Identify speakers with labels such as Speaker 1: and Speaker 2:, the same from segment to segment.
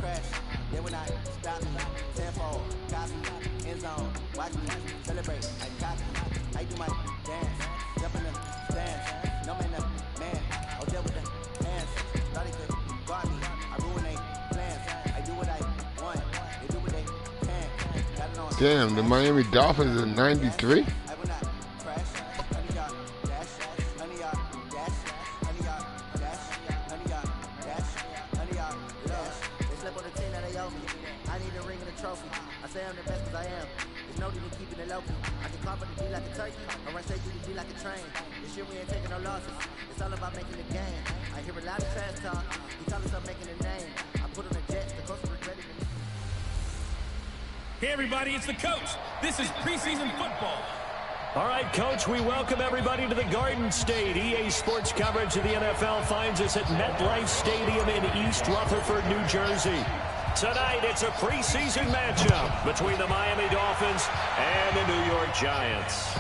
Speaker 1: fresh. They will not stop me. Tenfold, copy, end zone. Watch me celebrate. I copy. I do my dance. Jump in the stands. No man, the man. I'll deal with the hands. Thought they could guard me. I ruin their plans. I do what I want. They do what they can. Got it on.
Speaker 2: Damn, the Miami Dolphins in '93.
Speaker 1: I'm the best cause I am. There's no need in keeping it local. I can carve the D like a turkey, or run straight through the D like a train. This year we ain't taking no losses. It's all about making the game. I hear a lot of trash talk. He tell us I'm making a name. I put on the Jets, the coach regretted me.
Speaker 3: Hey everybody, it's the coach. This is preseason football.
Speaker 4: All right, Coach, we welcome everybody to the Garden State. EA Sports coverage of the NFL finds us at MetLife Stadium in East Rutherford, New Jersey. Tonight, it's a preseason matchup between the Miami Dolphins and the New York Giants.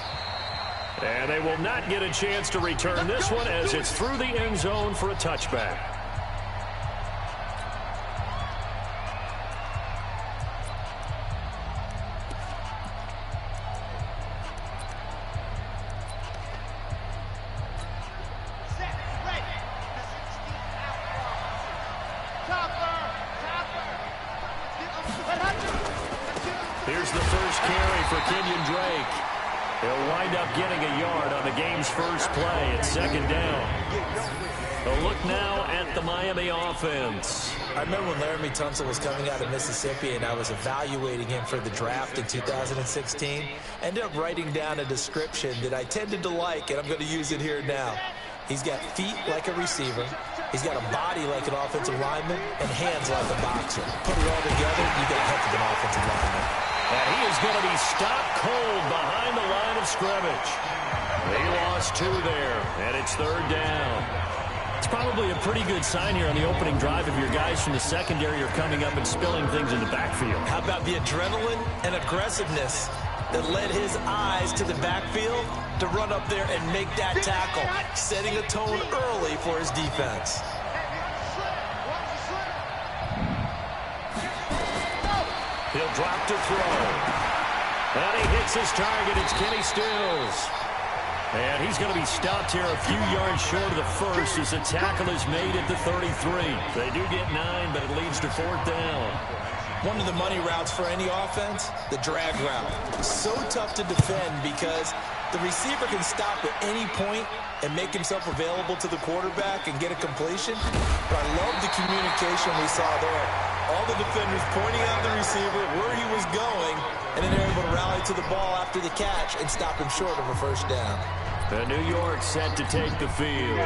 Speaker 4: And they will not get a chance to return this one as it's through the end zone for a touchback. Here's the first carry for Kenyon Drake. He'll wind up getting a yard on the game's first play at second down. A look now at the Miami offense.
Speaker 5: I remember when Laramie Tunsil was coming out of Mississippi and I was evaluating him for the draft in 2016. Ended up writing down a description that I tended to like, and I'm going to use it here now. He's got feet like a receiver. He's got a body like an offensive lineman and hands like a boxer. Put it all together, you get a heck of an offensive lineman.
Speaker 4: And he is going to be stopped cold behind the line of scrimmage. He lost 2 there, and it's third down. It's probably a pretty good sign here on the opening drive if your guys from the secondary are coming up and spilling things in the backfield.
Speaker 5: How about the adrenaline and aggressiveness that led his eyes to the backfield to run up there and make that tackle, setting a tone early for his defense.
Speaker 4: He'll drop to throw. And he hits his target. It's Kenny Stills. And he's going to be stopped here a few yards short of the first as the tackle is made at the 33. They do get 9, but it leads to fourth down.
Speaker 5: One of the money routes for any offense, the drag route. So tough to defend because the receiver can stop at any point and make himself available to the quarterback and get a completion. But I love the communication we saw there. All the defenders pointing out the receiver, where he was going, and then they're able to rally to the ball after the catch and stop him short of a first down.
Speaker 4: The New York set to take the field.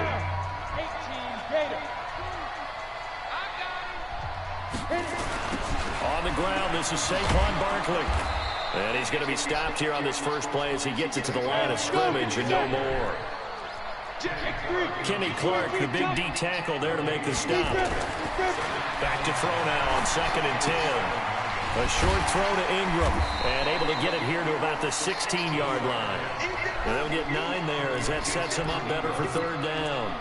Speaker 4: On the ground, this is Saquon Barkley. And he's going to be stopped here on this first play as he gets it to the line of scrimmage and no more. Kenny Clark, the big D tackle there to make the stop. Back to throw now on 2nd and 10. A short throw to Ingram, and able to get it here to about the 16-yard line. And they'll get 9 there as that sets him up better for third down.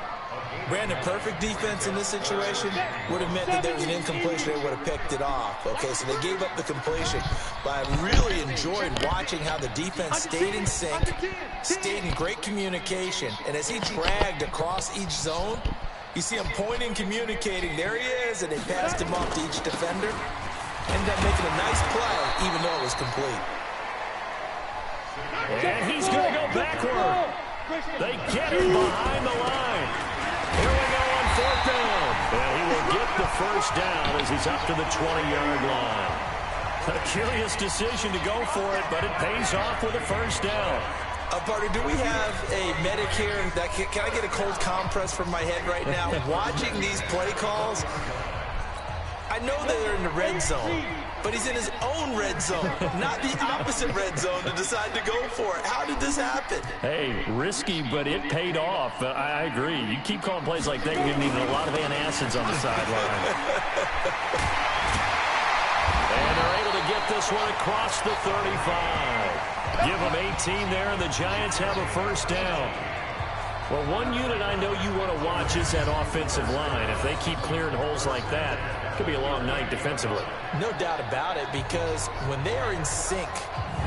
Speaker 5: Brandon, perfect defense in this situation would have meant that there was an incompletion. They would have picked it off. Okay, so they gave up the completion. But I really enjoyed watching how the defense stayed in sync, stayed in great communication. And as he dragged across each zone, you see him pointing, communicating. There he is, and they passed him off to each defender. Ended up making a nice play, even though it was complete.
Speaker 4: And he's going to go backward. They get him behind the line. Here we go on fourth down. And he will get the first down as he's up to the 20-yard line. A curious decision to go for it, but it pays off with a first down.
Speaker 5: Partner, do we have a medic here? Can I get a cold compress from my head right now? Watching these play calls, I know that they're in the red zone, but he's in his own red zone, not the opposite red zone to decide to go for it. How did this happen?
Speaker 4: Hey, risky, but it paid off. I agree. You keep calling plays like that, you're going to need a lot of antacids on the sideline. And they're able to get this one across the 35. Give them 18 there, and the Giants have a first down. Well, one unit I know you want to watch is that offensive line. If they keep clearing holes like that, could be a long night defensively.
Speaker 5: No doubt about it, because when they are in sync,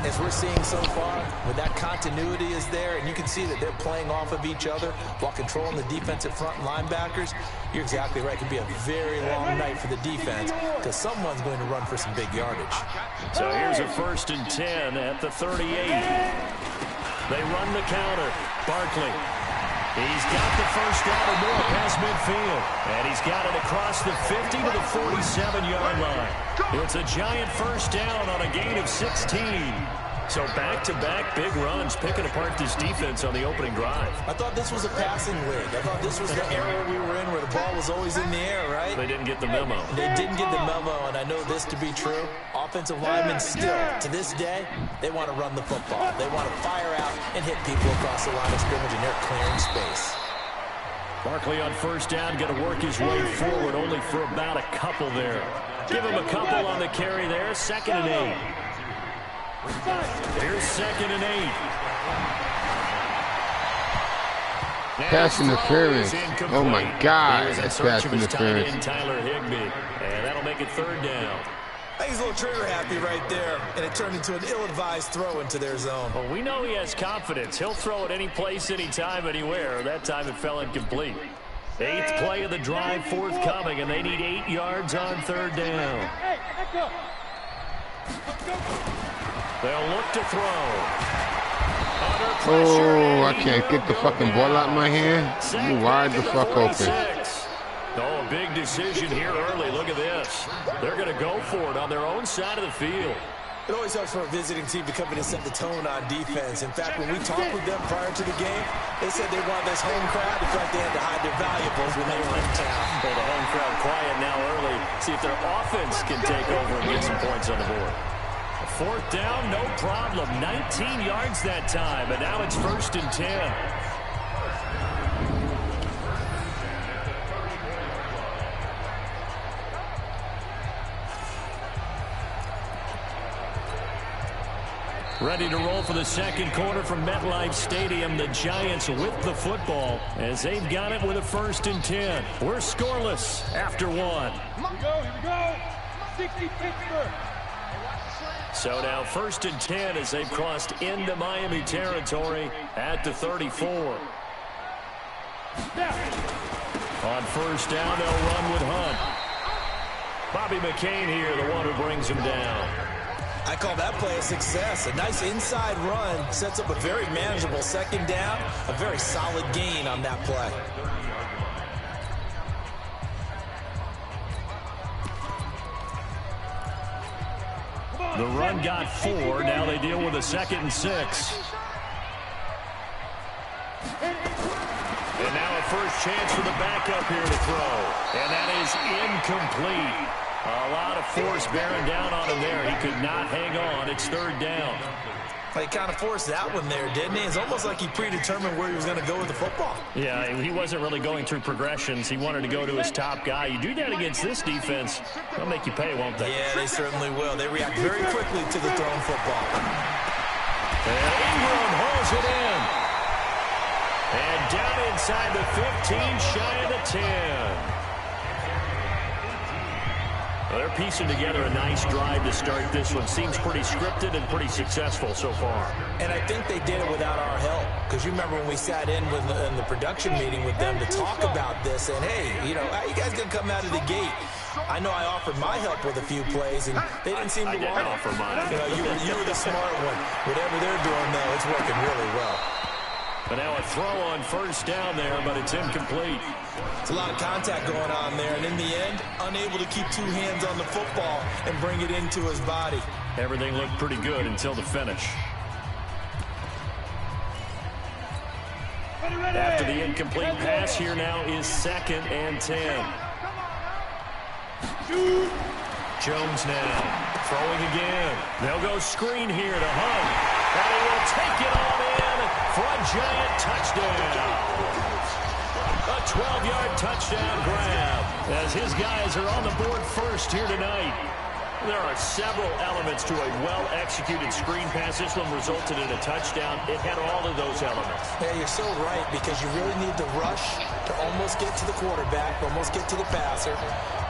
Speaker 5: as we're seeing so far, when that continuity is there, and you can see that they're playing off of each other while controlling the defensive front linebackers, you're exactly right. It could be a very long night for the defense, because someone's going to run for some big yardage.
Speaker 4: So here's a 1st and 10 at the 38. They run the counter. Barkley. He's got the first down or more past midfield. And he's got it across the 50 to the 47-yard line. It's a giant first down on a gain of 16. So back-to-back big runs picking apart this defense on the opening drive.
Speaker 5: I thought this was a passing league. I thought this was the era we were in where the ball was always in the air, right?
Speaker 4: They didn't get the memo.
Speaker 5: They didn't get the memo, and I know this to be true. Offensive linemen still, to this day, they want to run the football. They want to fire out and hit people across the line of scrimmage, and they're clearing space. Barkley on first down, going to work his way forward, only for about a couple there. Give him a couple on the carry there, 2nd and 8. Here's 2nd and 8.
Speaker 2: Pass interference. Oh my God, that's pass interference.
Speaker 4: Tyler Higbee. And that'll make it 3rd down.
Speaker 5: I think he's a little trigger happy right there, and it turned into an ill-advised throw into their zone.
Speaker 4: Well, we know he has confidence. He'll throw it any place, anytime, anywhere. That time it fell incomplete. 8th play of the drive forthcoming, and they need 8 yards on 3rd down. They'll look to throw.
Speaker 2: Oh, I can't get the fucking ball out of my hand. You wide the fuck open.
Speaker 4: Oh, a big decision here early. Look at this. They're going to go for it on their own side of the field.
Speaker 5: It always helps for a visiting team to come in and set the tone on defense. In fact, when we talked with them prior to the game, they said they wanted this home crowd. In fact, they had to hide their valuables when they were in town.
Speaker 4: Well, the home crowd quiet now early. See if their offense can take over and get some points on the board. 4th down, no problem. 19 yards that time, and now it's 1st and 10. Ready to roll for the second quarter from MetLife Stadium. The Giants with the football as they've got it with a 1st and 10. We're scoreless after 1.
Speaker 3: Here we go. 60 Pittsburgh.
Speaker 4: So now 1st and 10 as they've crossed into Miami territory at the 34. On first down, they'll run with Hunt. Bobby McCain here, the one who brings him down.
Speaker 5: I call that play a success. A nice inside run sets up a very manageable 2nd down. A very solid gain on that play.
Speaker 4: The run got 4. Now they deal with a 2nd and 6. And now a first chance for the backup here to throw. And that is incomplete. A lot of force bearing down on him there. He could not hang on. It's 3rd down.
Speaker 5: He kind of forced that one there, didn't he? It's almost like he predetermined where he was going to go with the football.
Speaker 4: Yeah, he wasn't really going through progressions. He wanted to go to his top guy. You do that against this defense, they'll make you pay, won't they?
Speaker 5: Yeah, they certainly will. They react very quickly to the thrown football.
Speaker 4: And Ingram hauls it in. And down inside the 15, shy of the 10. Well, they're piecing together a nice drive to start this one. Seems pretty scripted and pretty successful so far.
Speaker 5: And I think they did it without our help. Because you remember when we sat in the production meeting with them to talk about this. And, hey, how you guys going to come out of the gate? I know I offered my help with a few plays, and they didn't seem to want it.
Speaker 4: Offer mine.
Speaker 5: You were the smart one. Whatever they're doing, though, it's working really well.
Speaker 4: But now a throw on first down there, but it's incomplete.
Speaker 5: It's a lot of contact going on there, and in the end, unable to keep 2 hands on the football and bring it into his body.
Speaker 4: Everything looked pretty good until the finish. After the incomplete pass, here now is 2nd and 10. Jones now throwing again. They'll go screen here to Hunt. And he will take it on in for a giant touchdown. A 12-yard touchdown grab as his guys are on the board first here tonight. There are several elements to a well-executed screen pass. This one resulted in a touchdown. It had all of those elements.
Speaker 5: Yeah, you're so right, because you really need to rush to almost get to the quarterback, almost get to the passer.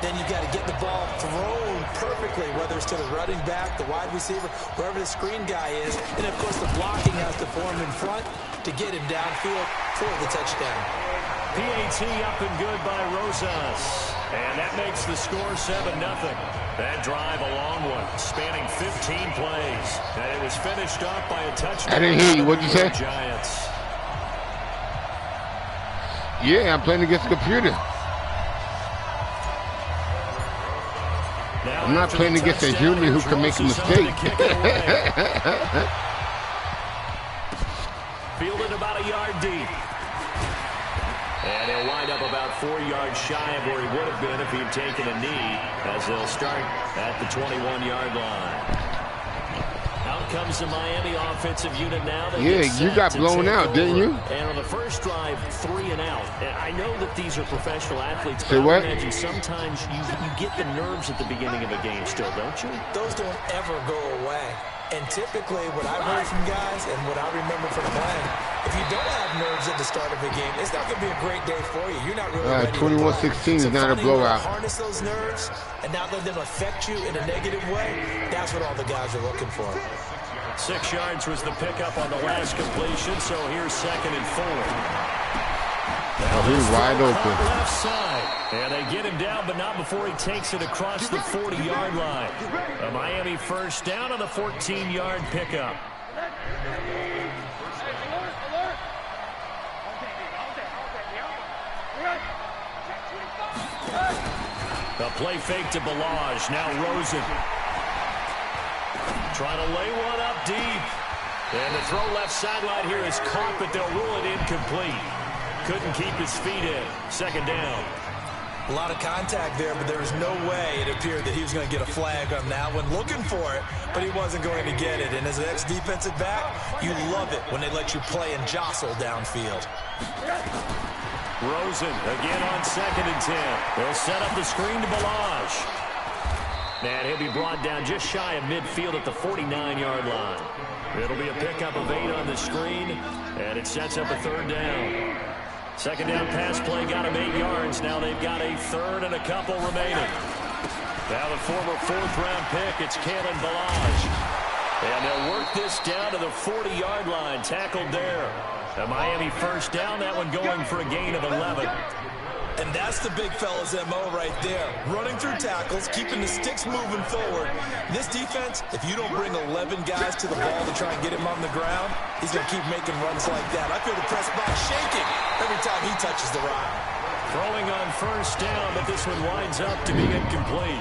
Speaker 5: Then you got to get the ball thrown perfectly, whether it's to the running back, the wide receiver, wherever the screen guy is. And, of course, the blocking has to form in front to get him downfield for the touchdown.
Speaker 4: PAT up and good by Rosas. And that makes the score 7-0. That drive a long one, spanning 15 plays. And it was finished off by a touchdown.
Speaker 2: I didn't hear you. What'd you say?
Speaker 4: Giants.
Speaker 2: Yeah, I'm playing against the computer.
Speaker 4: Now
Speaker 2: I'm not playing against a human who can make a mistake.
Speaker 4: Fielded about a yard deep. And he'll wind up about 4 yards shy of where he would have been if he'd taken a knee, as they'll start at the 21-yard line. Out comes the Miami offensive unit now.
Speaker 2: Yeah, you got blown out, didn't you?
Speaker 4: And on the first drive, 3 and out. And I know that these are professional athletes, but
Speaker 2: Say what?
Speaker 4: I imagine sometimes you get the nerves at the beginning of a game still, don't you?
Speaker 5: Those don't ever go away. And typically, what I've heard from guys and what I remember from playing, if you don't have nerves at the start of a game, it's not going to be a great day for you. You're not really ready to
Speaker 2: 21-16 is not a blowout.
Speaker 5: Harness those nerves and not let them affect you in a negative way. That's what all the guys are looking for.
Speaker 4: 6 yards was the pickup on the last completion, so here's 2nd and 4.
Speaker 2: He's wide open.
Speaker 4: Left side. And they get him down, but not before he takes it across the 40-yard line. A Miami first down on the 14-yard pickup. The play fake to Balaj. Now Rosen. Trying to lay one up deep. And the throw left sideline here is caught, but they'll rule it incomplete. Couldn't keep his feet in. 2nd down.
Speaker 5: A lot of contact there, but there was no way it appeared that he was going to get a flag on that one. Looking for it, but he wasn't going to get it. And as an ex-defensive back, you love it when they let you play and jostle downfield.
Speaker 4: Rosen again on 2nd and 10. They'll set up the screen to Balaj. And he'll be brought down just shy of midfield at the 49-yard line. It'll be a pickup of 8 on the screen, and it sets up a 3rd down. 2nd down pass play got him 8 yards. Now they've got a 3rd and a couple remaining. Now the former 4th-round pick, it's Kalen Balaj. And they'll work this down to the 40-yard line, tackled there. A Miami first down, that one going for a gain of 11.
Speaker 5: And that's the big fella's MO right there. Running through tackles, keeping the sticks moving forward. This defense, if you don't bring 11 guys to the ball to try and get him on the ground, he's going to keep making runs like that. I feel the press box shaking every time he touches the rock.
Speaker 4: Throwing on first down, but this one winds up to be incomplete.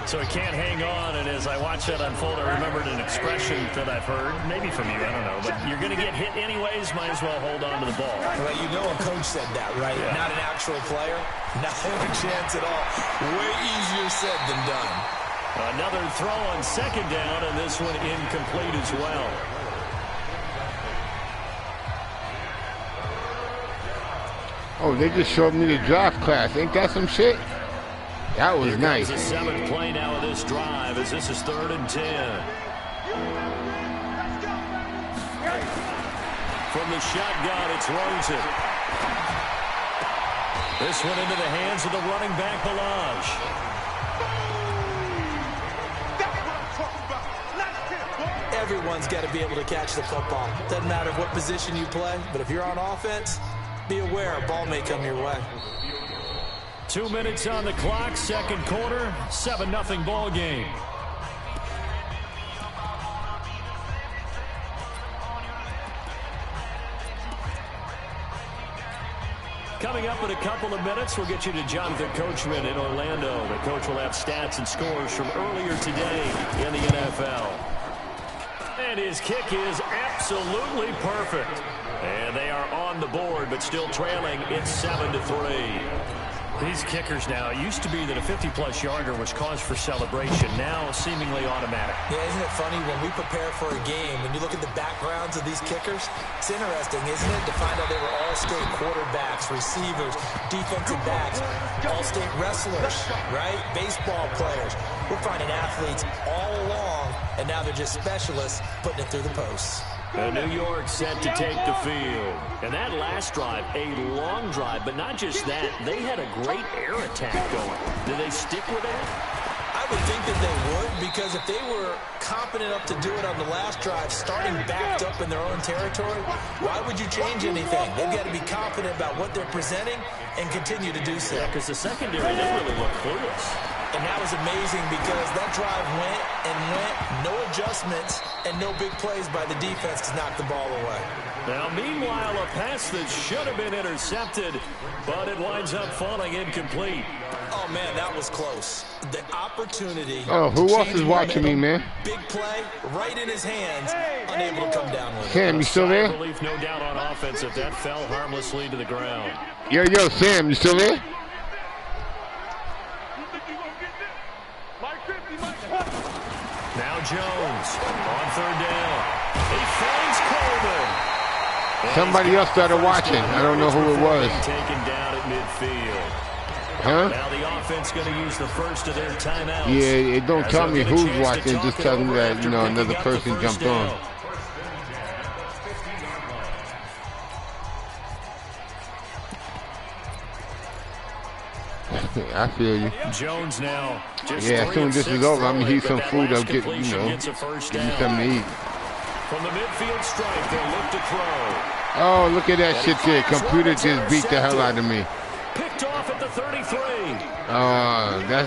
Speaker 4: So he can't hang on, and as I watch that unfold, I remembered an expression that I've heard, maybe from you, I don't know, but you're going to get hit anyways, might as well hold on to the ball.
Speaker 5: Well, you know a coach said that, right?
Speaker 4: Yeah.
Speaker 5: Not an actual player. Not a chance at all. Way easier said than done.
Speaker 4: Another throw on 2nd down, and this one incomplete as well.
Speaker 2: Oh, they just showed me the draft class. Ain't that some shit? That was nice.
Speaker 4: The 7th play now of this drive as this is 3rd and 10. From the shotgun, it's Rosen. This one into the hands of the running back, Balaj.
Speaker 5: Everyone's got to be able to catch the football. Doesn't matter what position you play, but if you're on offense, be aware a ball may come your way.
Speaker 4: 2 minutes on the clock, 2nd quarter, 7-0 ball game. Coming up in a couple of minutes, we'll get you to Jonathan Coachman in Orlando. The coach will have stats and scores from earlier today in the NFL. And his kick is absolutely perfect. And they are on the board, but still trailing. It's 7-3. These kickers now, it used to be that a 50-plus yarder was cause for celebration. Now, seemingly automatic.
Speaker 5: Yeah, isn't it funny when we prepare for a game, when you look at the backgrounds of these kickers, it's interesting, isn't it, to find out they were all-state quarterbacks, receivers, defensive backs, all-state wrestlers, right? Baseball players. We're finding athletes all along, and now they're just specialists putting it through the posts.
Speaker 4: And New York set to take the field. And that last drive, a long drive, but not just that. They had a great air attack going. Did they stick with it?
Speaker 5: I would think that they would, because if they were confident enough to do it on the last drive, starting backed up in their own territory, why would you change anything? They've got to be confident about what they're presenting and continue to do so.
Speaker 4: Yeah, because the secondary didn't really look clueless.
Speaker 5: And that was amazing because that drive went and went, no adjustments, and no big plays by the defense to knock the ball away.
Speaker 4: Now, meanwhile, a pass that should have been intercepted, but it winds up falling incomplete.
Speaker 5: Oh, man, that was close. The opportunity.
Speaker 2: Oh, who else is watching me, man?
Speaker 5: Big play, right in his hands, unable to come down with it.
Speaker 2: Sam, you still there?
Speaker 4: Relief, no doubt, on offense if that fell harmlessly to the ground.
Speaker 2: Yo, Sam, you still there?
Speaker 4: Now Jones on third down. He finds Coleman.
Speaker 2: Somebody else started watching. I don't know who it was.
Speaker 4: Taken down at midfield.
Speaker 2: Huh?
Speaker 4: Now the offense going to use the first of their timeouts.
Speaker 2: Yeah, it don't tell me who's watching. It just tells me that, you know, another person jumped on. I feel you.
Speaker 4: Jones now.
Speaker 2: Yeah, as soon as this is over, I'm gonna eat some food. I'll get, you know, give me something to eat.
Speaker 4: From the midfield stripe, they'll look to throw.
Speaker 2: Oh, look at that shit there. Computer just beat the hell out of me.
Speaker 4: Picked off at the 33.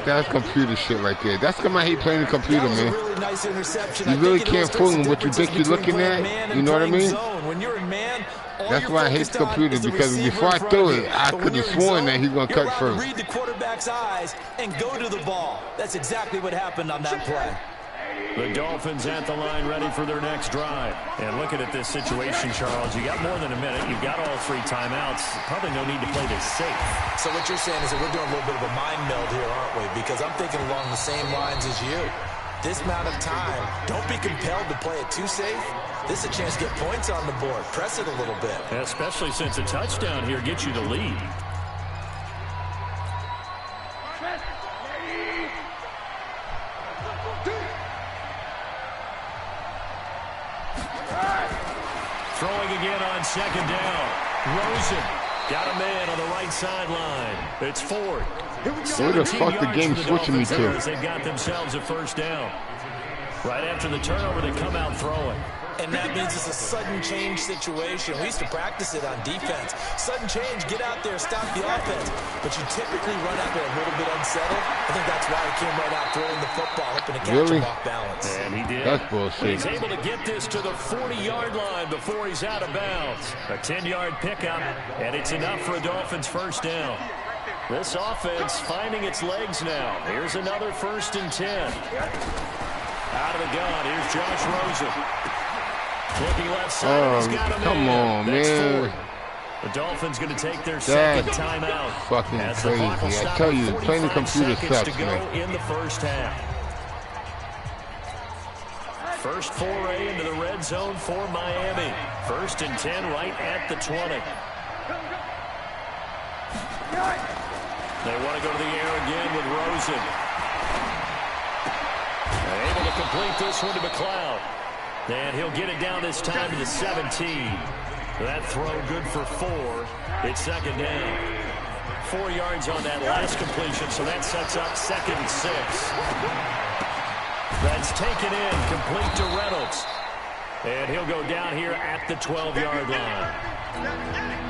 Speaker 2: That's computer shit right there. That's because I hate playing the computer, man.
Speaker 5: Really nice interception.
Speaker 2: You really can't fool them what you think you're looking at. You know what I mean?
Speaker 5: When you're in man,
Speaker 2: that's why I hate the computer, because before I throw it, I could have sworn that he's going to cut first.
Speaker 5: Read the quarterback's eyes and go to the ball. That's exactly what happened on that play.
Speaker 4: The Dolphins at the line ready for their next drive. And looking at this situation, Charles, you got more than a minute. You've got all three timeouts. Probably no need to play this safe. So
Speaker 5: what you're saying is that we're doing a little bit of a mind meld here, aren't we? Because I'm thinking along the same lines as you. This amount of time, don't be compelled to play it too safe. This is a chance to get points on the board. Press it a little bit.
Speaker 4: Especially since a touchdown here gets you the lead. Throwing again on second down. Rosen got a man on the right sideline. It's Ford.
Speaker 2: Where the fuck the game switching me to?
Speaker 4: They've got themselves a first down. Right after the turnover, they come out throwing.
Speaker 5: And that means it's a sudden change situation. We used to practice it on defense. Sudden change, get out there, stop the offense. But you typically run out there a little bit unsettled. I think that's why he came right out throwing the football, hoping to catch him off balance.
Speaker 4: And he did.
Speaker 2: That's bullshit.
Speaker 4: He's able to get this to the 40-yard line before he's out of bounds. A 10-yard pickup, and it's enough for a Dolphins first down. This offense finding its legs now. Here's another 1st and 10. Out of the gun, here's Josh Rosen. Looking left side, he's got a man.
Speaker 2: Come on, man.
Speaker 4: The Dolphins going to take their second timeout.
Speaker 2: Fucking crazy. I tell you, playing the computer sucks, man.
Speaker 4: In the first half. First foray into the red zone for Miami. 1st and 10 right at the 20. They want to go to the air again with Rosen. They're able to complete this one to McLeod. And he'll get it down this time to the 17. That throw good for 4. It's second down. 4 yards on that last completion, so that sets up 2nd and 6. That's taken in, complete to Reynolds. And he'll go down here at the 12-yard line.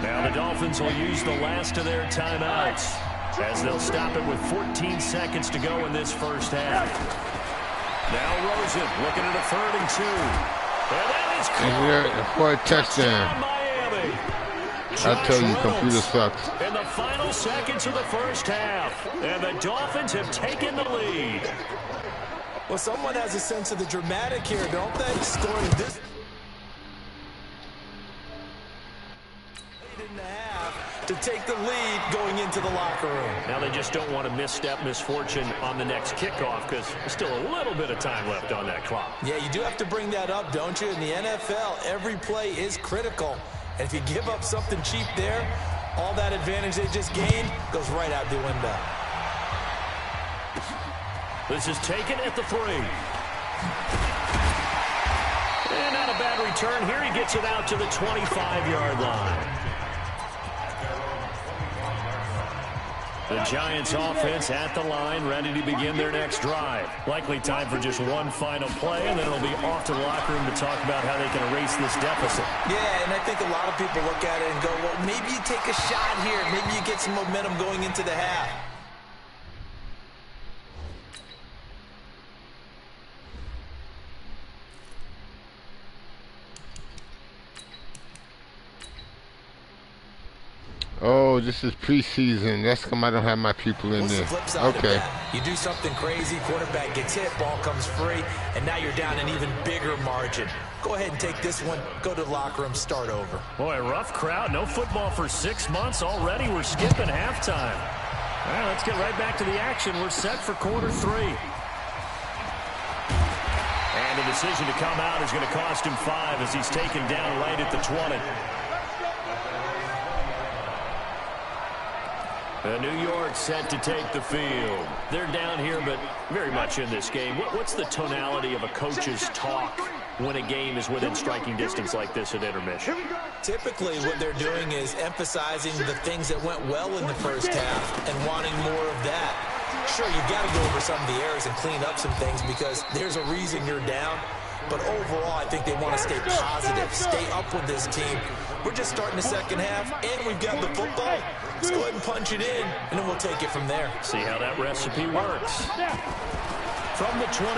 Speaker 4: Now the Dolphins will use the last of their timeouts as they'll stop it with 14 seconds to go in this first half. Now Rosen looking at a 3rd and 2. And that is caught
Speaker 2: for a touchdown.
Speaker 4: Miami.
Speaker 2: I tell you, computer sucks.
Speaker 4: In the final seconds of the first half, and the Dolphins have taken the lead.
Speaker 5: Well, someone has a sense of the dramatic here, don't they? Scoring this in the half. to take the lead going into the locker room.
Speaker 4: Now they just don't want to misfortune on the next kickoff because there's still a little bit of time left on that clock.
Speaker 5: Yeah, you do have to bring that up, don't you? In the NFL, every play is critical. And if you give up something cheap there, all that advantage they just gained goes right out the window.
Speaker 4: This is taken at the 3. And not a bad return here. He gets it out to the 25-yard line. The Giants offense at the line, ready to begin their next drive. Likely time for just one final play, and then it'll be off to the locker room to talk about how they can erase this deficit.
Speaker 5: Yeah, and I think a lot of people look at it and go, well, maybe you take a shot here. Maybe you get some momentum going into the half.
Speaker 2: Oh, this is preseason. That's come. I don't have my people in there. Okay.
Speaker 5: You do something crazy, quarterback gets hit, ball comes free, and now you're down an even bigger margin. Go ahead and take this one, go to the locker room, start over.
Speaker 4: Boy, rough crowd. No football for 6 months already. We're skipping halftime. All right, let's get right back to the action. We're set for quarter 3. And the decision to come out is going to cost him 5 as he's taken down right at the 20. New York set to take the field. They're down here, but very much in this game. What's the tonality of a coach's talk when a game is within striking distance like this at intermission?
Speaker 5: Typically, what they're doing is emphasizing the things that went well in the first half and wanting more of that. Sure, you've got to go over some of the errors and clean up some things because there's a reason you're down. But overall, I think they want to stay positive, stay up with this team. We're just starting the second half, and we've got the football. Let's go ahead and punch it in, and then we'll take it from there.
Speaker 4: See how that recipe works. From the 24,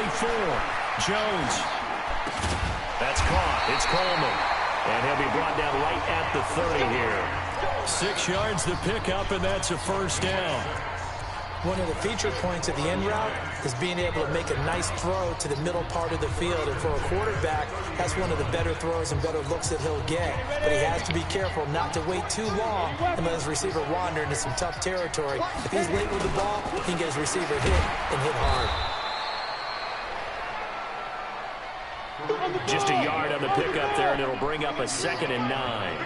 Speaker 4: Jones. That's caught. It's Coleman. And he'll be brought down right at the 30 here. 6 yards to pick up, and that's a first down.
Speaker 5: One of the feature points of the end route is being able to make a nice throw to the middle part of the field. And for a quarterback, that's one of the better throws and better looks that he'll get. But he has to be careful not to wait too long and let his receiver wander into some tough territory. If he's late with the ball, he can get his receiver hit and hit hard.
Speaker 4: Just a yard on the pickup there, and it'll bring up a 2nd and 9.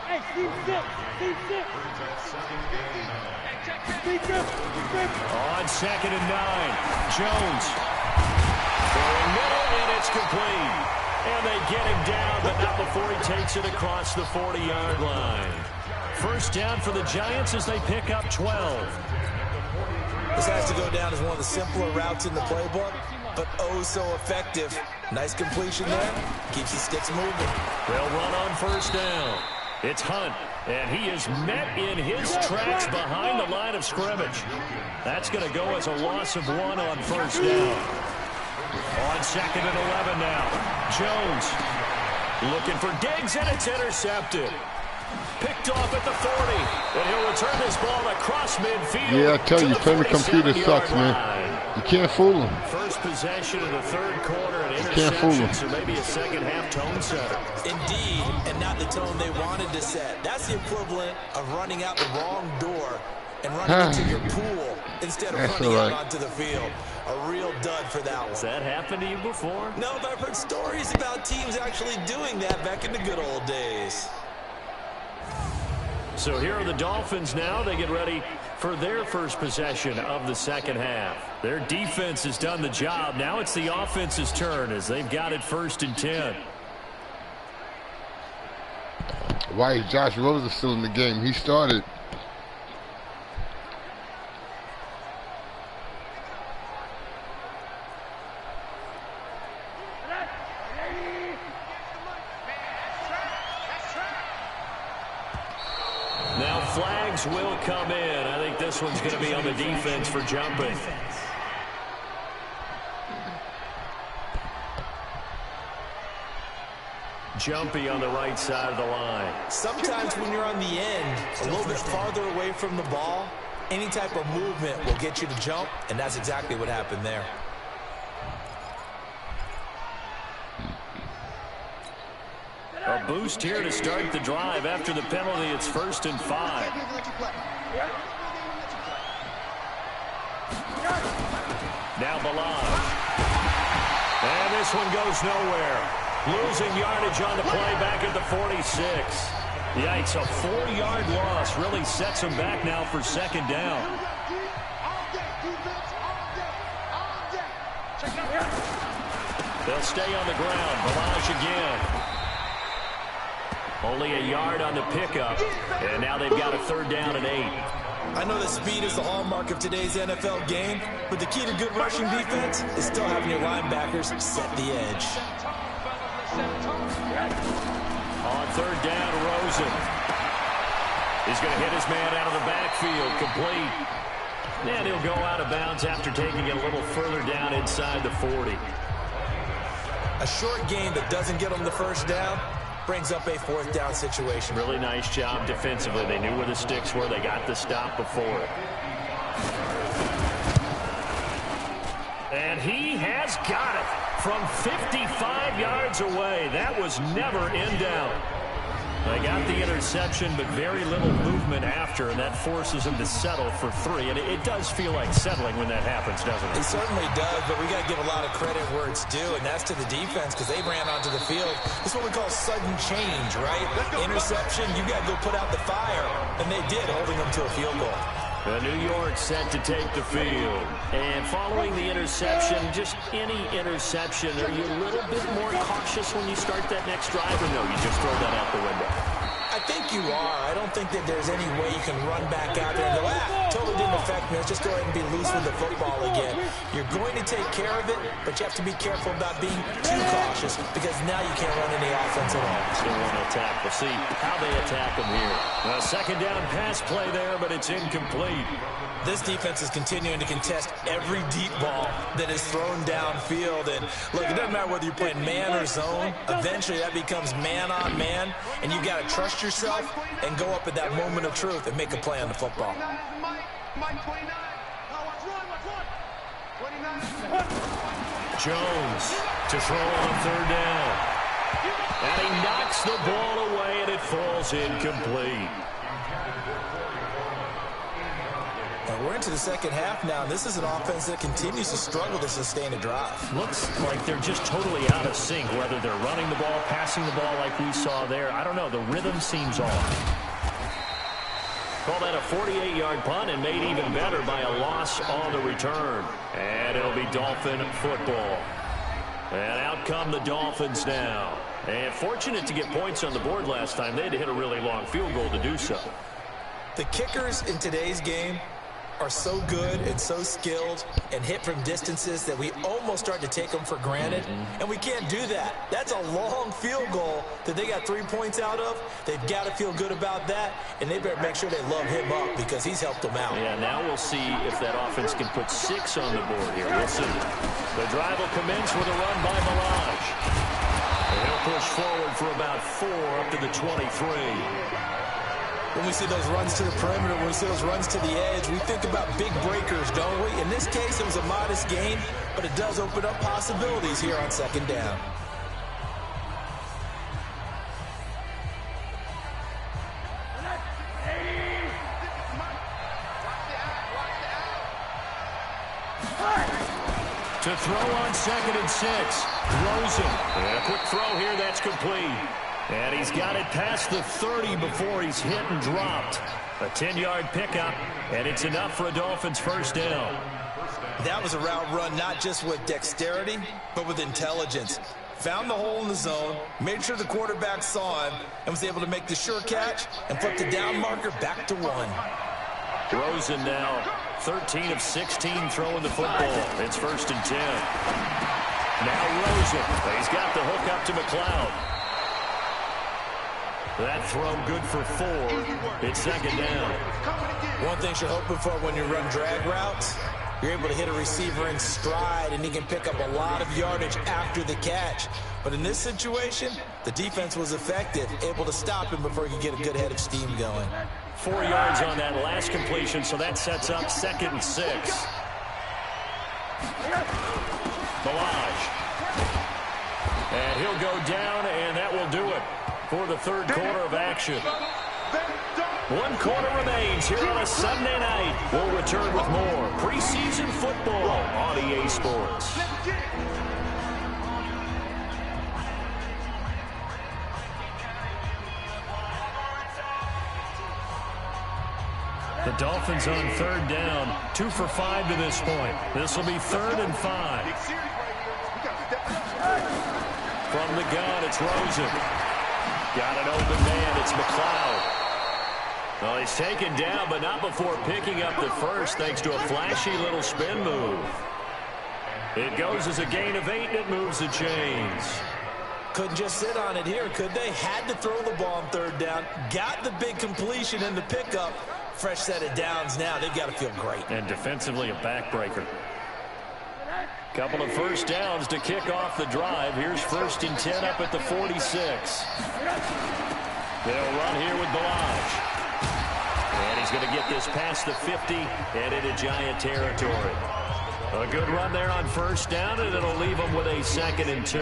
Speaker 3: Hey, C6.
Speaker 4: On 2nd and 9, Jones. Going middle, and it's complete. And they get him down, but not before he takes it across the 40-yard line. First down for the Giants as they pick up 12.
Speaker 5: This has to go down as one of the simpler routes in the playbook, but oh so effective. Nice completion there. Keeps the sticks moving.
Speaker 4: They'll run on first down. It's Hunt, and he is met in his tracks behind the line of scrimmage. That's going to go as a loss of 1 on first down. On 2nd and 11 now. Jones looking for Diggs, and it's intercepted. Picked off at the 40, and he'll return this ball across midfield.
Speaker 2: Yeah, I tell you, playing the computer sucks, man. You can't fool them.
Speaker 4: First possession of the third quarter, and interception, so maybe a second-half tone setter.
Speaker 5: Indeed, and not the tone they wanted to set. That's the equivalent of running out the wrong door and running into your pool instead of running out onto the field. A real dud for that one.
Speaker 4: Has that happened to you before?
Speaker 5: No, but I've heard stories about teams actually doing that back in the good old days.
Speaker 4: So here are the Dolphins now. They get ready for their first possession of the second half. Their defense has done the job. Now it's the offense's turn as they've got it 1st and 10.
Speaker 2: Why is Josh Rosen still in the game? He started.
Speaker 4: Now flags will come in. I think this one's going to be on the defense for jumping. Jumpy on the right side of the line.
Speaker 5: Sometimes when you're on the end, a little bit farther away from the ball, any type of movement will get you to jump, and that's exactly what happened there.
Speaker 4: A boost here to start the drive. After the penalty, it's 1st and 5. Now Balaj. And this one goes nowhere. Losing yardage on the play back at the 46. Yikes, a 4-yard loss really sets him back now for 2nd down. They'll stay on the ground. Balaj again. Only a yard on the pickup. And now they've got a 3rd down and 8.
Speaker 5: I know that speed is the hallmark of today's NFL game, but the key to good rushing defense is still having your linebackers set the edge.
Speaker 4: On 3rd down, Rosen. He's going to hit his man out of the backfield, complete. And he'll go out of bounds after taking it a little further down inside the 40.
Speaker 5: A short gain that doesn't get him the 1st down brings up a 4th down situation.
Speaker 4: Really nice job defensively. They knew where the sticks were. They got the stop before it. And he has got it from 55 yards away. That was never in doubt. They got the interception, but very little movement after, and that forces him to settle for 3. And it does feel like settling when that happens, doesn't it?
Speaker 5: It certainly does, but we got to give a lot of credit where it's due, and that's to the defense because they ran onto the field. This is what we call sudden change, right? Interception, you got to go put out the fire, and they did, holding them to a field goal.
Speaker 4: New York set to take the field. And following the interception, just any interception, are you a little bit more cautious when you start that next drive, or no, you just throw that out the window?
Speaker 5: I think you are. I don't think that there's any way you can run back out there and go, totally didn't affect me. Let's just go ahead and be loose with the football again. You're going to take care of it, but you have to be careful about being too cautious because now you can't run any offense at all.
Speaker 4: Still want to attack. We'll see how they attack them here. A 2nd down pass play there, but it's incomplete.
Speaker 5: This defense is continuing to contest every deep ball that is thrown downfield. And look, it doesn't matter whether you're playing man or zone. Eventually, that becomes man on man, and you got to trust yourself and go up at that moment of truth and make a play on the football.
Speaker 4: Jones to throw on 3rd down. And he knocks the ball away, and it falls incomplete.
Speaker 5: We're into the 2nd half now, and this is an offense that continues to struggle to sustain a drive.
Speaker 4: Looks like they're just totally out of sync, whether they're running the ball, passing the ball like we saw there. I don't know. The rhythm seems off. Call that a 48-yard punt and made even better by a loss on the return. And it'll be Dolphin football. And out come the Dolphins now. And fortunate to get points on the board last time. They had to hit a really long field goal to do so.
Speaker 5: The kickers in today's game are so good and so skilled and hit from distances that we almost start to take them for granted, and we can't do that. That's a long field goal that they got 3 points out of. They've got to feel good about that, and they better make sure they love him up because he's helped them out.
Speaker 4: Yeah, now we'll see if that offense can put 6 on the board here. We'll see. The drive will commence with a run by Balaj. And he'll push forward for about 4 up to the 23.
Speaker 5: When we see those runs to the perimeter, when we see those runs to the edge, we think about big breakers, don't we? In this case, it was a modest gain, but it does open up possibilities here on 2nd down.
Speaker 4: To throw on 2nd and 6. Rosen. And a quick throw here, that's complete. And he's got it past the 30 before he's hit and dropped. A 10-yard pickup, and it's enough for a Dolphins 1st down.
Speaker 5: That was a route run not just with dexterity, but with intelligence. Found the hole in the zone, made sure the quarterback saw him, and was able to make the sure catch and flip the down marker back to 1.
Speaker 4: Rosen now 13 of 16 throwing the football. It's 1st and 10. Now Rosen. He's got the hook up to McLeod. That throw good for 4. It's 2nd down.
Speaker 5: One thing you're hoping for when you run drag routes, you're able to hit a receiver in stride, and he can pick up a lot of yardage after the catch. But in this situation, the defense was effective, able to stop him before he could get a good head of steam going.
Speaker 4: 4 yards on that last completion, so that sets up 2nd and 6. Balaj. And he'll go down, and that will do it. for the third quarter of action. 1 quarter remains here on a Sunday night. We'll return with more preseason football on EA Sports. The Dolphins on third down, 2 for 5 to this point. This will be 3rd and 5. From the gun, it's Rosen. Got an open man, it's McLeod. Well, he's taken down, but not before picking up the first, thanks to a flashy little spin move. It goes as a gain of 8, and it moves the chains.
Speaker 5: Couldn't just sit on it here, could they? Had to throw the ball on third down. Got the big completion in the pickup. Fresh set of downs now. They've got to feel great.
Speaker 4: And defensively, a backbreaker. Couple of first downs to kick off the drive. Here's 1st and 10 up at the 46. They'll run here with Balaj. And he's going to get this past the 50 and into Giant territory. A good run there on first down, and it'll leave them with a 2nd and 2.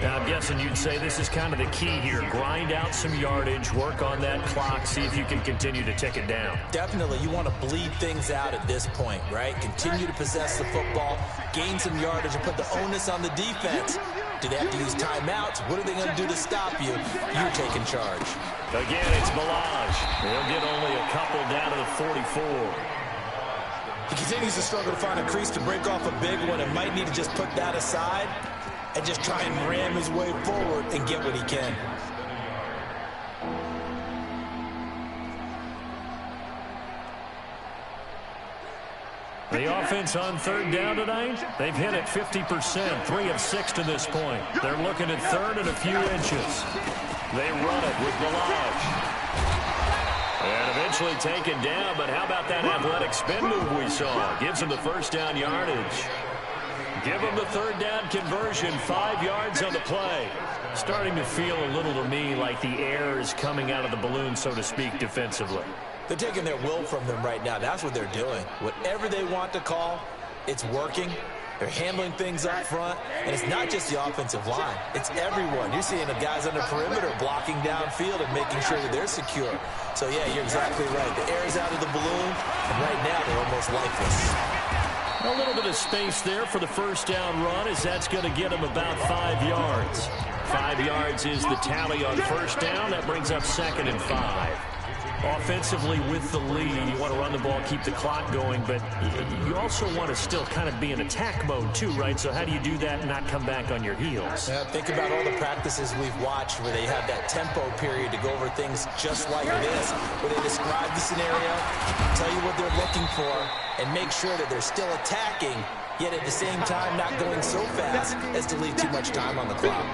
Speaker 4: Now, I'm guessing you'd say this is kind of the key here. Grind out some yardage, work on that clock, see if you can continue to tick it down.
Speaker 5: Definitely. You want to bleed things out at this point, right? Continue to possess the football, gain some yardage, and put the onus on the defense. Do they have to use timeouts? What are they going to do to stop you? You're taking charge.
Speaker 4: Again, it's Balaj. They'll get only a couple down to the 44.
Speaker 5: He continues to struggle to find a crease to break off a big one and might need to just put that aside and just try and ram his way forward and get what he can.
Speaker 4: The offense on third down tonight, they've hit it 50%, 3 of 6 to this point. They're looking at 3rd and a few inches. They run it with Balaj. And eventually taken down, but how about that athletic spin move we saw? Gives him the first down yardage. Give him the third down conversion, 5 yards on the play. Starting to feel a little to me like the air is coming out of the balloon, so to speak, defensively.
Speaker 5: They're taking their will from them right now. That's what they're doing. Whatever they want to call, it's working. They're handling things up front, and it's not just the offensive line. It's everyone. You're seeing the guys on the perimeter blocking downfield and making sure that they're secure. So, yeah, you're exactly right. The air is out of the balloon, and right now they're almost lifeless.
Speaker 4: A little bit of space there for the first down run, as that's going to get him about 5 yards. 5 yards is the tally on first down. That brings up 2nd and 5. Offensively with the lead, you want to run the ball, keep the clock going, but you also want to still kind of be in attack mode too, right? So how do you do that and not come back on your heels?
Speaker 5: Yeah, think about all the practices we've watched where they have that tempo period to go over things just like this, where they describe the scenario, tell you what they're looking for, and make sure that they're still attacking, yet at the same time not going so fast as to leave too much time on the clock.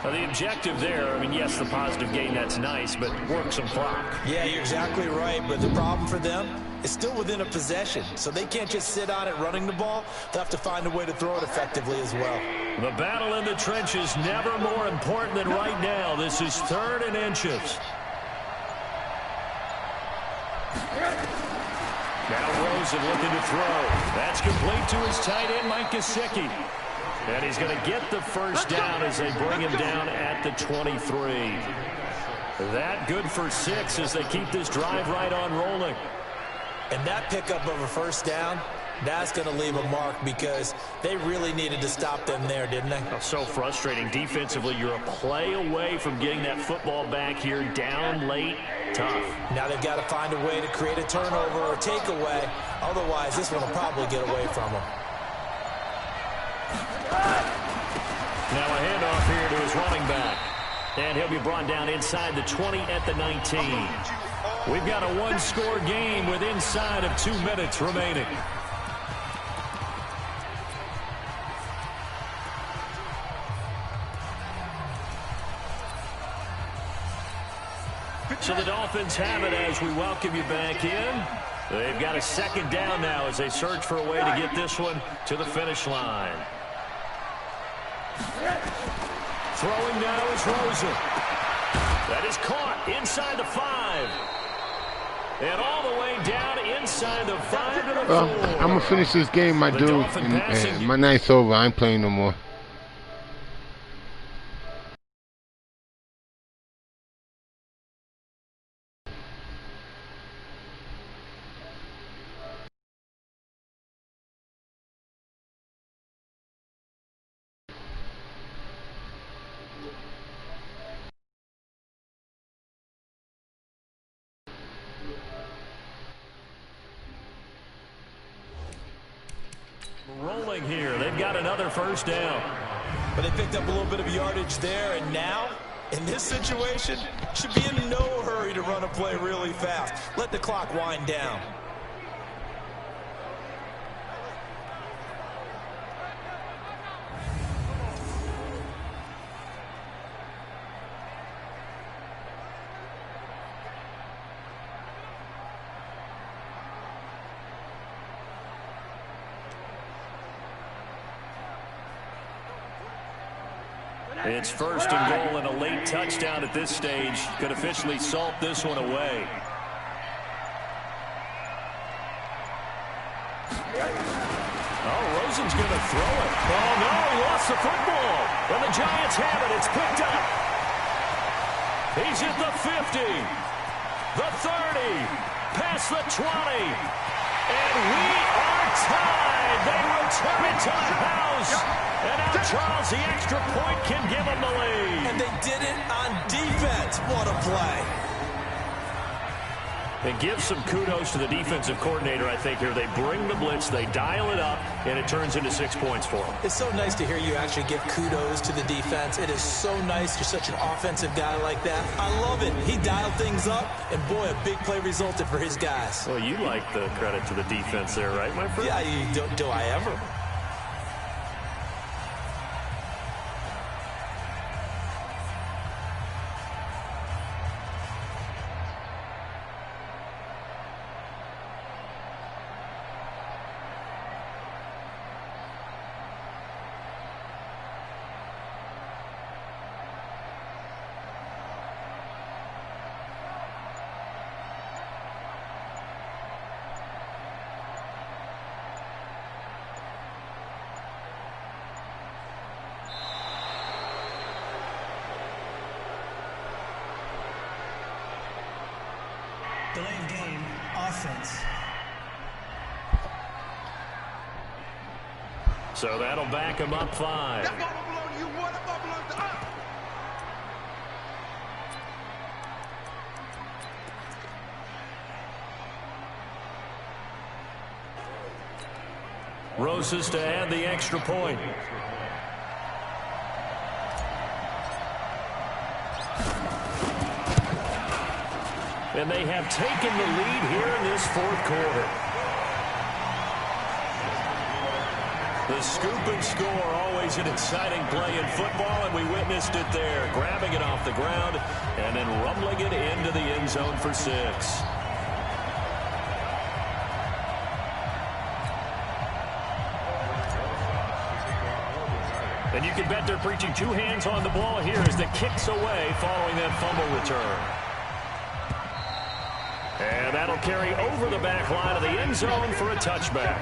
Speaker 4: Well, the objective there, I mean, yes, the positive gain, that's nice, but work some clock.
Speaker 5: Yeah, you're exactly right, but the problem for them is still within a possession, so they can't just sit on it running the ball. They'll have to find a way to throw it effectively as well.
Speaker 4: The battle in the trenches never more important than right now. This is 3rd and inches. Now Rosen looking to throw. That's complete to his tight end, Mike Gesicki. And he's going to get the first down as they bring him down at the 23. That good for 6 as they keep this drive right on rolling.
Speaker 5: And that pickup of a first down, that's going to leave a mark because they really needed to stop them there, didn't they?
Speaker 4: Oh, so frustrating. Defensively, you're a play away from getting that football back here, down late, tough.
Speaker 5: Now they've got to find a way to create a turnover or takeaway. Otherwise, this one will probably get away from them.
Speaker 4: Now a handoff here to his running back. And he'll be brought down inside the 20 at the 19. We've got a one-score game with inside of 2 minutes remaining. So the Dolphins have it as we welcome you back in. They've got a second down now as they search for a way to get this one to the finish line. Throwing now is Rosen. That is caught inside the 5. And all the way down inside the 5 to the 4.
Speaker 2: I'm going to finish this game, my dude. And my night's over. I ain't playing no more.
Speaker 4: rolling here. They've got another first down.
Speaker 5: But they picked up a little bit of yardage there, and now, in this situation, should be in no hurry to run a play really fast. Let the clock wind down.
Speaker 4: It's first and goal, and a late touchdown at this stage could officially salt this one away. Oh, Rosen's going to throw it. Oh, no, he lost the football. And the Giants have it. It's picked up. He's at the 50, the 30, past the 20. And we are tied. They return it to the house. And now Charles, the extra point, can give them the lead.
Speaker 5: And they did it on defense. What a play.
Speaker 4: And give some kudos to the defensive coordinator, I think, here. They bring the blitz, they dial it up, and it turns into 6 points for them.
Speaker 5: It's so nice to hear you actually give kudos to the defense. It is so nice. You're such an offensive guy like that. I love it. He dialed things up, and boy, a big play resulted for his guys.
Speaker 4: Well, you like the credit to the defense there, right, my friend?
Speaker 5: Yeah, do I ever?
Speaker 6: Delayed game, offense.
Speaker 4: So that'll back him up 5.
Speaker 3: That ball don't belong to you, boy. That ball belongs to us.
Speaker 4: Roses to add the extra point. And they have taken the lead here in this fourth quarter. The scoop and score, always an exciting play in football, and we witnessed it there, grabbing it off the ground and then rumbling it into the end zone for 6. And you can bet they're preaching 2 hands on the ball here as the kick's away following that fumble return. And that'll carry over the back line of the end zone for a touchback.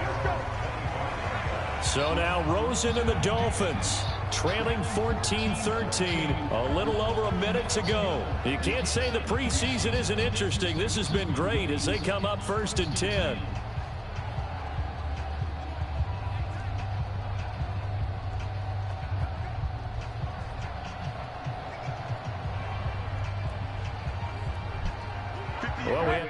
Speaker 4: So now Rosen and the Dolphins trailing 14-13. A little over a minute to go. You can't say the preseason isn't interesting. This has been great as they come up 1st and 10. Well,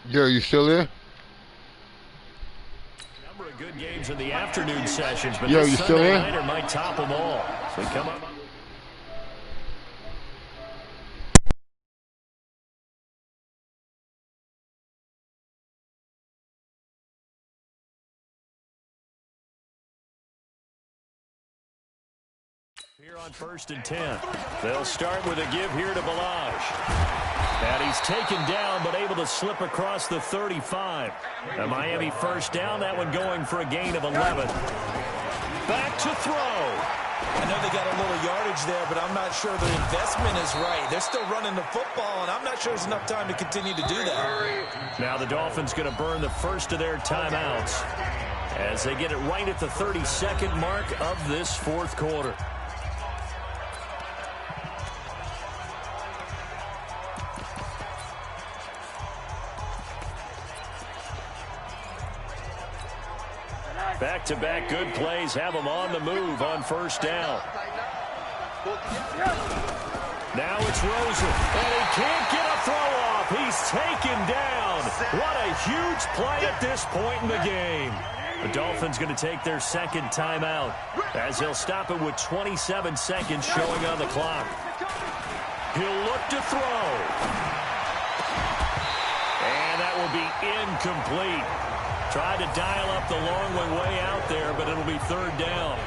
Speaker 2: Yo, you still there?
Speaker 4: Number of good games in the afternoon sessions, but
Speaker 2: Yo,
Speaker 4: this
Speaker 2: you still
Speaker 4: Sunday
Speaker 2: there?
Speaker 4: nighter might top them all. So come up. Here on 1st and 10. They'll start with a give here to Balaj. And he's taken down, but able to slip across the 35. A Miami first down, that one going for a gain of 11. Back to throw.
Speaker 5: I know they got a little yardage there, but I'm not sure their investment is right. They're still running the football, and I'm not sure there's enough time to continue to do that.
Speaker 4: Now the Dolphins going to burn the first of their timeouts as they get it right at the 32nd mark of this fourth quarter. Back-to-back good plays have them on the move on first down. Now it's Rosen, and he can't get a throw off. He's taken down. What a huge play at this point in the game. The Dolphins going to take their second timeout as he'll stop it with 27 seconds showing on the clock. He'll look to throw. And that will be incomplete. Tried to dial up the long way out there, but it'll be third down.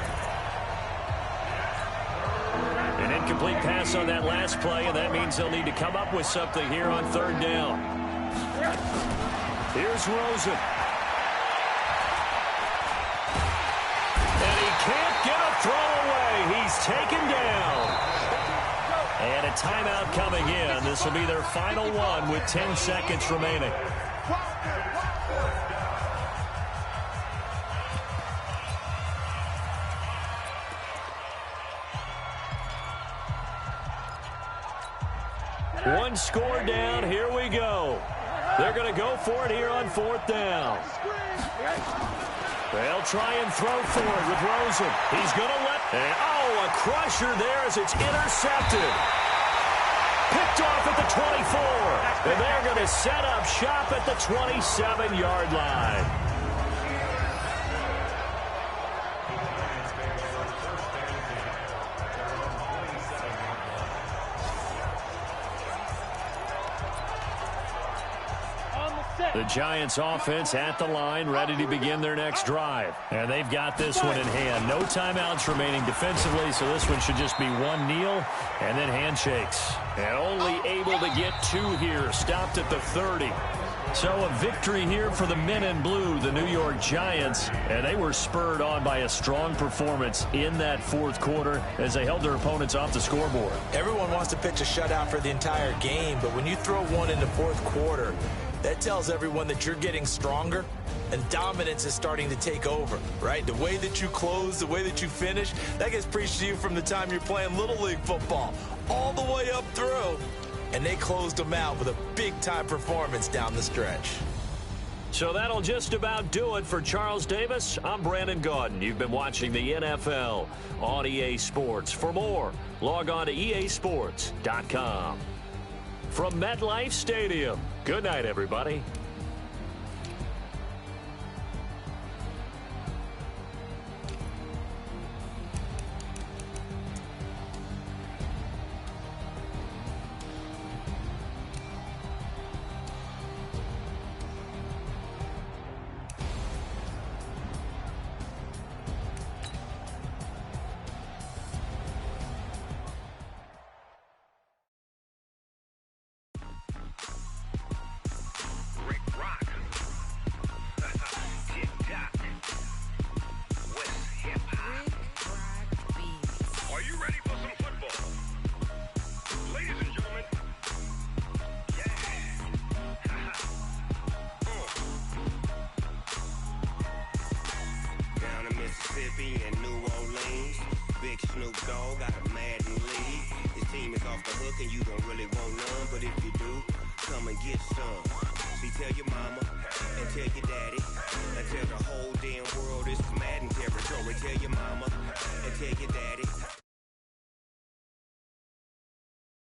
Speaker 4: An incomplete pass on that last play, and that means they'll need to come up with something here on third down. Here's Rosen. And he can't get a throw away. He's taken down. And a timeout coming in. This will be their final one with 10 seconds remaining. One score down. Here we go. They're going to go for it here on fourth down. They'll try and throw for it with Rosen. He's going to let... a crusher there as it's intercepted. Picked off at the 24. And they're going to set up shop at the 27-yard line. The Giants offense at the line, ready to begin their next drive. And they've got this one in hand. No timeouts remaining defensively, so this one should just be one kneel and then handshakes. And only able to get two here, stopped at the 30. So a victory here for the men in blue, the New York Giants. And they were spurred on by a strong performance in that fourth quarter as they held their opponents off the scoreboard.
Speaker 5: Everyone wants to pitch a shutout for the entire game, but when you throw one in the fourth quarter, that tells everyone that you're getting stronger and dominance is starting to take over, right? The way that you close, the way that you finish, that gets preached to you from the time you're playing Little League football all the way up through. And they closed them out with a big-time performance down the stretch.
Speaker 4: So that'll just about do it for Charles Davis. I'm Brandon Gaudin. You've been watching the NFL on EA Sports. For more, log on to easports.com. From MetLife Stadium, good night, everybody.
Speaker 7: Mississippi and New Orleans. Big Snoop Dogg got a Madden league. His team is off the hook and you don't really want none, but if you do, come and get some. See, tell your mama and tell your daddy and tell the whole damn world this is Madden territory. Tell your mama and tell your daddy